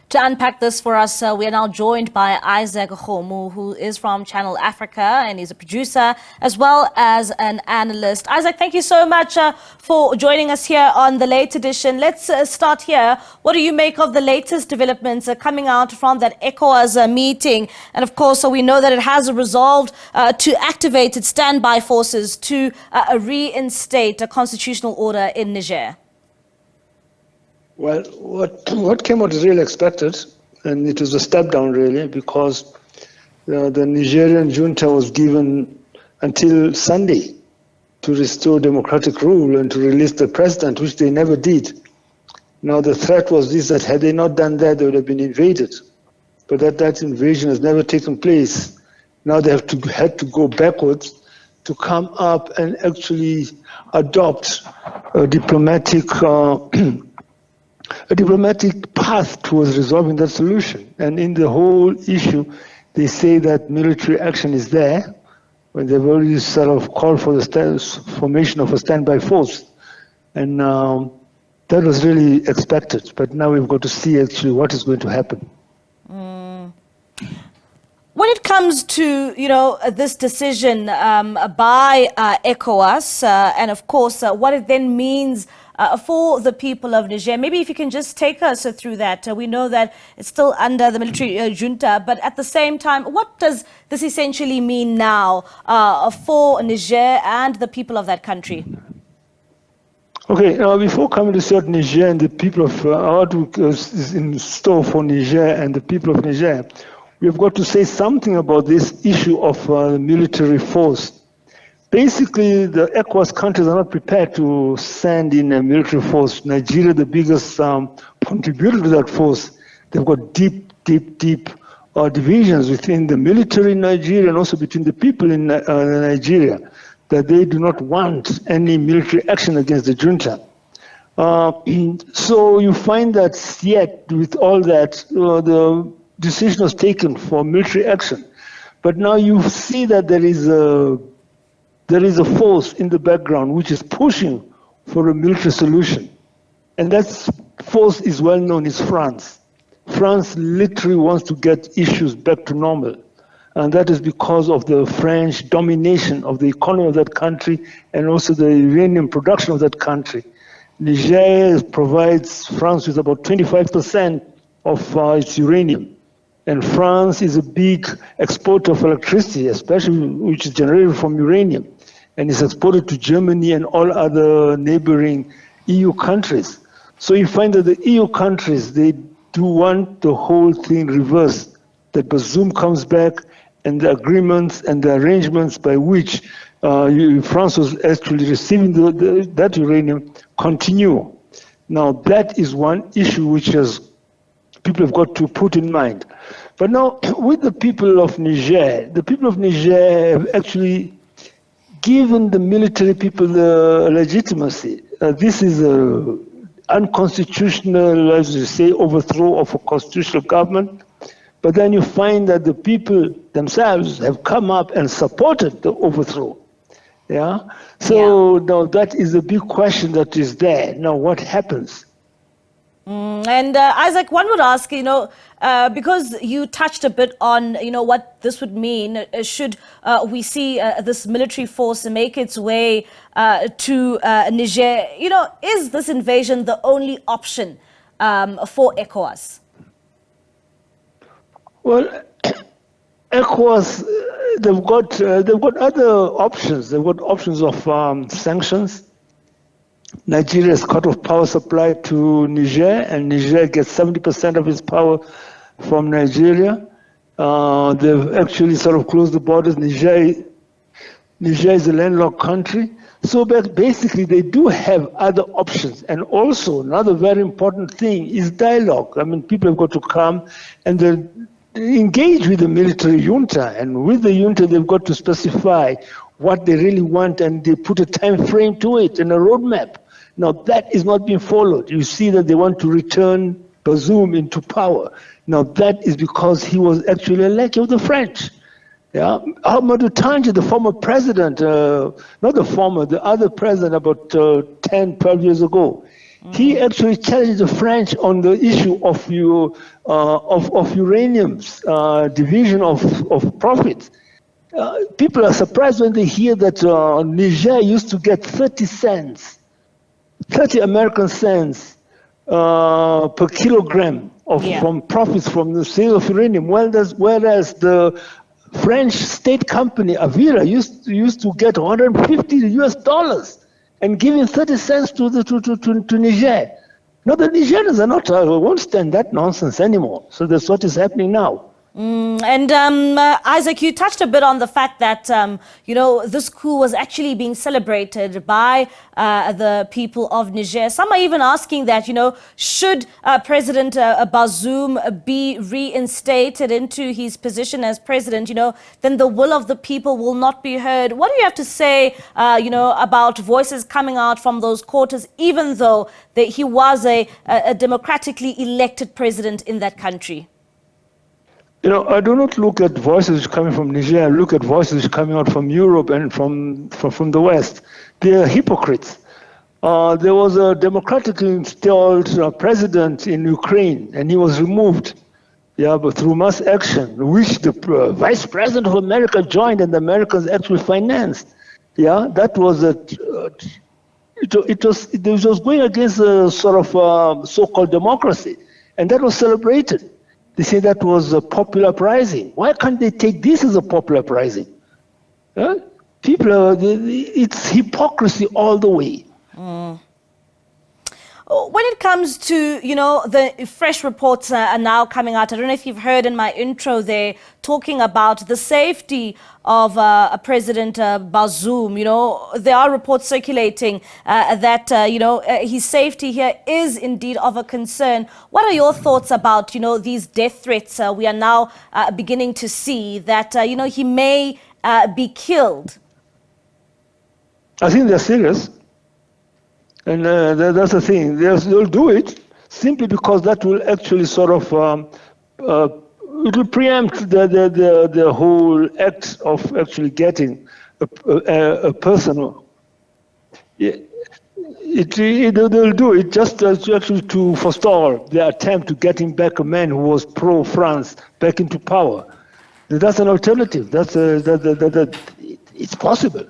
To unpack this for us, we are now joined by Izak Khomo, who is from Channel Africa, and he's a producer as well as an analyst. Izak, thank you so much for joining us here on the late edition. Let's start here. What do you make of the latest developments coming out from that Ecowas meeting? And of course, we know that it has resolved to activate its standby forces to reinstate a constitutional order in Niger. Well, what came out is really expected, and it was a step down really, because the Nigerian junta was given until Sunday to restore democratic rule and to release the president, which they never did. Now the threat was this, that had they not done that, they would have been invaded. But that invasion has never taken place. Now they had to go backwards to come up and actually adopt a diplomatic path towards resolving that solution. And in the whole issue, they say that military action is there, when they've already sort of called for the formation of a standby force. And that was really expected. But now we've got to see actually what is going to happen. When it comes to, this decision by ECOWAS, and of course, what it then means for the people of Niger, maybe if you can just take us through that. We know that it's still under the military junta, but at the same time, what does this essentially mean now for Niger and the people of that country? Okay, before coming to South Niger and the people of what is in store for Niger and the people of Niger, we've got to say something about this issue of military force. Basically, the ECOWAS countries are not prepared to send in a military force. Nigeria, the biggest contributor to that force, they've got deep divisions within the military in Nigeria and also between the people in Nigeria, that they do not want any military action against the junta. So you find that yet with all that, the decision was taken for military action. But now you see that there is a force in the background which is pushing for a military solution. And that force is well known, is France. France literally wants to get issues back to normal. And that is because of the French domination of the economy of that country and also the uranium production of that country. Niger provides France with about 25% of its uranium. And France is a big exporter of electricity, especially which is generated from uranium, and is exported to Germany and all other neighboring EU countries. So you find that the EU countries, they do want the whole thing reversed, that Bazoum comes back and the agreements and the arrangements by which France was actually receiving that uranium continue. Now that is one issue which people have got to put in mind. But now, with the people of Niger have actually given the military people the legitimacy. This is an unconstitutional, as you say, overthrow of a constitutional government. But then you find that the people themselves have come up and supported the overthrow. Yeah. So now that is a big question that is there. Now, what happens? And Izak, one would ask, because you touched a bit on, what this would mean, should we see this military force make its way to Niger, is this invasion the only option for ECOWAS? Well, ECOWAS, they've got other options. They've got options of sanctions. Nigeria is cut off power supply to Niger, and Niger gets 70% of its power from Nigeria. They've actually sort of closed the borders. Niger is a landlocked country. So basically, they do have other options. And also, another very important thing is dialogue. I mean, people have got to come and engage with the military junta. And with the junta, they've got to specify what they really want, and they put a time frame to it and a roadmap. Now that is not being followed. You see that they want to return Bazoum into power. Now that is because he was actually a lackey of the French. Yeah, Ahmadou Tanji, the former president, not the former, the other president about 10, 12 years ago, He actually challenged the French on the issue of uranium's division of profits. People are surprised when they hear that Niger used to get 30 cents, 30 American cents per kilogram from profits from the sale of uranium, whereas the French state company Avira used to get 150 US dollars and giving 30 cents to Niger. No, the Nigerians are not won't stand that nonsense anymore. So that's what is happening now. And Isaac, you touched a bit on the fact that, this coup was actually being celebrated by the people of Niger. Some are even asking that, should President Bazoum be reinstated into his position as president, then the will of the people will not be heard. What do you have to say, about voices coming out from those quarters, even though he was a democratically elected president in that country? I do not look at voices coming from Niger. I look at voices coming out from Europe and from the West. They are hypocrites. There was a democratically installed president in Ukraine, and he was removed, but through mass action, which the vice president of America joined, and the Americans actually financed. That was it was going against a sort of so-called democracy, and that was celebrated. They say that was a popular uprising. Why can't they take this as a popular uprising? People, it's hypocrisy all the way. When it comes to, the fresh reports are now coming out. I don't know if you've heard in my intro there talking about the safety of President Bazoum. There are reports circulating that, his safety here is indeed of a concern. What are your thoughts about, these death threats we are now beginning to see that, he may be killed? I think they're serious. And that's the thing. They'll do it simply because that will actually sort of it will preempt the whole act of actually getting a person. They'll do it just actually to forestall the attempt to getting back a man who was pro-France back into power. That's an alternative. It's possible.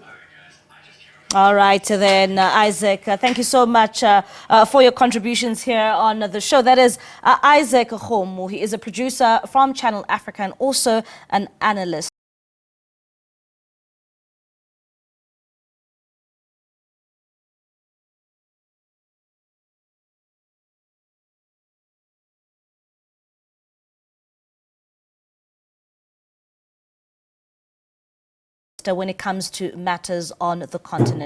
All right, then, Isaac, thank you so much for your contributions here on the show. That is Izak Khomo. He is a producer from Channel Africa and also an analyst. When it comes to matters on the continent.